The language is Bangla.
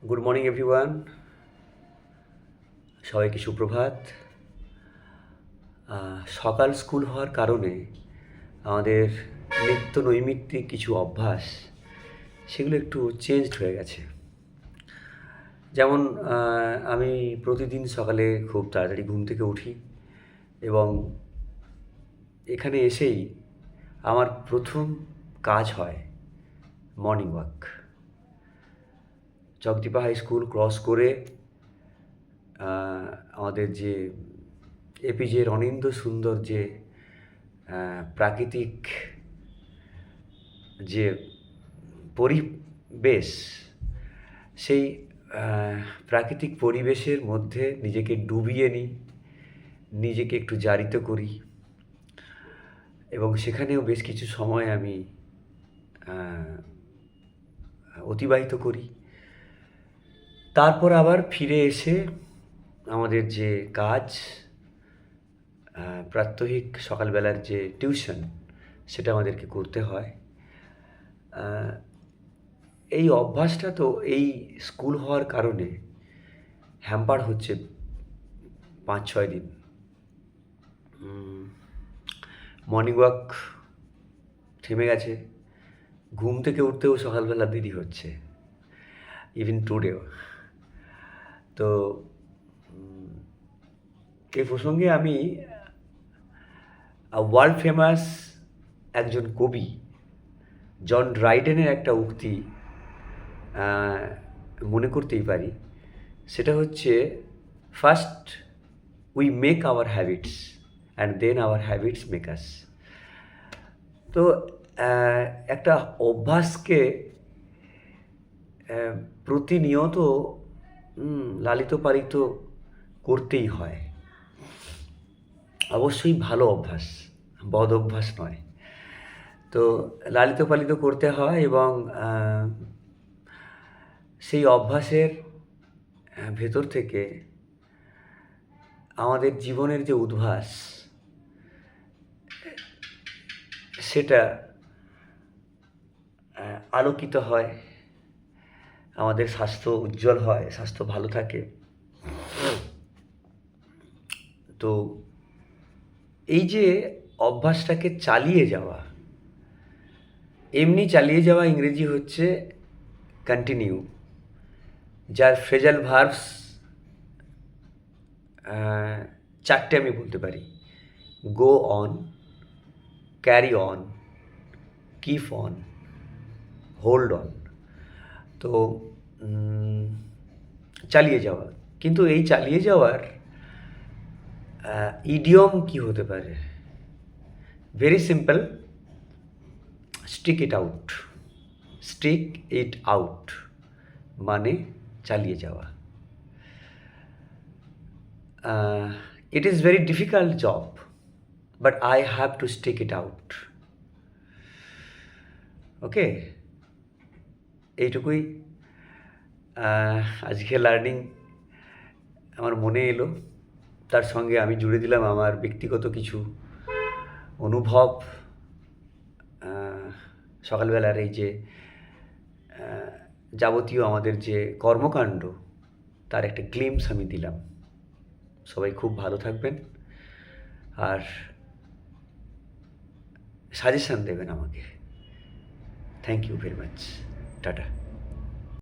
গুড মর্নিং এভরিওয়ান, সবাইকে সুপ্রভাত। সকাল স্কুল হওয়ার কারণে আমাদের নিত্য নৈমিত্তিক কিছু অভ্যাস সেগুলো একটু চেঞ্জড হয়ে গেছে। যেমন আমি প্রতিদিন সকালে খুব তাড়াতাড়ি ঘুম থেকে উঠি এবং এখানে এসেই আমার প্রথম কাজ হয় morning walk. Jagadipa high school cross করে আমাদের যে এপিজের অনিন্দ সুন্দর যে প্রাকৃতিক যে পরিবেশ, সেই প্রাকৃতিক পরিবেশের মধ্যে নিজেকে ডুবিয়ে নিই, নিজেকে একটু জারিত করি এবং সেখানেও বেশ কিছু সময় আমি অতিবাহিত করি। তারপর আবার ফিরে এসে আমাদের যে কাজ, প্রাত্যহিক সকালবেলার যে টিউশন, সেটা আমাদেরকে করতে হয়। এই অভ্যাসটা তো এই স্কুল হওয়ার কারণে হ্যাম্পার হচ্ছে 5-6 দিন। মর্নিং ওয়াক থেমে গেছে, ঘুম থেকে উঠতেও সকালবেলা দেরি হচ্ছে, ইভেন টুডেও। তো এই প্রসঙ্গে আমি ওয়ার্ল্ড ফেমাস একজন কবি জন ড্রাইডেনের একটা উক্তি মনে করতেই পারি। সেটা হচ্ছে, first we make our habits and then our habits make us. তো একটা অভ্যাসকে প্রতিনিয়ত লালিত পালিত করতেই হয়। অবশ্যই ভালো অভ্যাস, বদ অভ্যাস নয়। তো লালিত পালিত করতে হয় এবং সেই অভ্যাসের ভেতর থেকে আমাদের জীবনের যে উদ্ভাস, সেটা আলোকিত হয়, আমাদের স্বাস্থ্য উজ্জ্বল হয়, স্বাস্থ্য ভালো থাকে। তো এই যে অভ্যাসটাকে চালিয়ে যাওয়া, এমনি চালিয়ে যাওয়া ইংরেজি হচ্ছে কন্টিনিউ, যার ফ্রেজাল ভার্বস 4টে আমি বলতে পারি: go on, carry on, keep on, hold on. তো চালিয়ে যাওয়া, কিন্তু এই চালিয়ে যাওয়ার ইডিয়ম কি হতে পারে? Very simple, stick it out. Stick it out মানে চালিয়ে যাওয়া। It is very difficult job, but I have to stick it out. ওকে, এইটুকুই আজকে লার্নিং আমার মনে এলো। তার সঙ্গে আমি জুড়ে দিলাম আমার ব্যক্তিগত কিছু অনুভব। সকালবেলার এই যে যাবতীয় আমাদের যে কর্মকাণ্ড, তার একটা গ্লিমস আমি দিলাম। সবাই খুব ভালো থাকবেন আর সাজেশান দেবেন আমাকে। Thank you very much. Tata.